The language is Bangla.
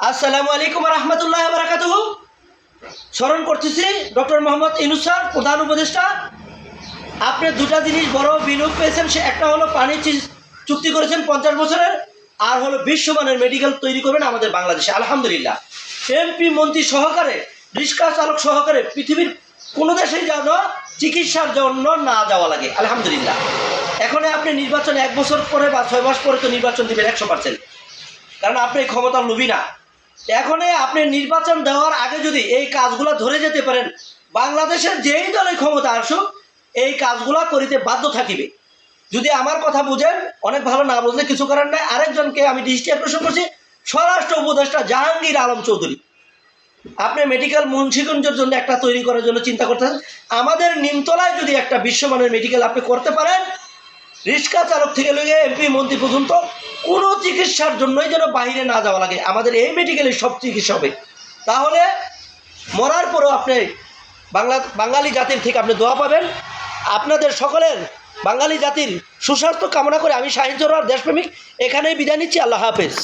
আসসালামু আলাইকুম রহমতুল্লাহ বারাকাতুহু। স্মরণ করতেছি ডক্টর মোহাম্মদ ইউনূস স্যার, প্রধান উপদেষ্টা। আপনি দুটা জিনিস বড় বিনিয়োগ পেয়েছেন, সে একটা হলো পানি চুক্তি করেছেন 50 বছরের, আর হলো বিশ্বমানের মেডিকেল তৈরি করবেন আমাদের বাংলাদেশে। আলহামদুলিল্লাহ, এমপি মন্ত্রী সহকারে, রিক্সা চালক সহকারে পৃথিবীর কোনো দেশেই যেন চিকিৎসার জন্য না যাওয়া লাগে। আলহামদুলিল্লাহ, এখন আপনি নির্বাচন 1 বছর পরে বা 6 মাস পরে তো নির্বাচন দিবেন 100%, কারণ আপনি ক্ষমতার লোভী না। এখন আপনি নির্বাচন দেওয়ার আগে যদি এই কাজগুলো ধরে যেতে পারেন, বাংলাদেশের যেই দলের ক্ষমতা আসুক এই কাজগুলো করিতে বাধ্য থাকিবে। যদি আমার কথা বুঝেন, অনেক ভালো, না বুঝলে কিছু করার নাই। আরেকজনকে আমি দৃষ্টি আকর্ষণ করছি, স্বরাষ্ট্র উপদেষ্টা জাহাঙ্গীর আলম চৌধুরী। আপনি মেডিকেল মুন্সিগঞ্জের জন্য একটা তৈরি করার জন্য চিন্তা করতেছেন। আমাদের নিমতলায় যদি একটা বিশ্বমানের মেডিকেল আপনি করতে পারেন, রিক্সা চালক থেকে লেগে এমপি মন্ত্রী পর্যন্ত কোনো চিকিৎসার জন্যই যেন বাইরে না যাওয়া লাগে, আমাদের এই মেডিকেলের সব চিকিৎসা হবে। তাহলে মরার পরেও আপনি বাঙালি জাতির থেকে আপনি দোয়া পাবেন। আপনাদের সকলের বাঙালি জাতির সুস্বাস্থ্য কামনা করে আমি শাহিন জোহর দেশপ্রেমিক এখানেই বিদায় নিচ্ছি। আল্লাহ হাফেজ।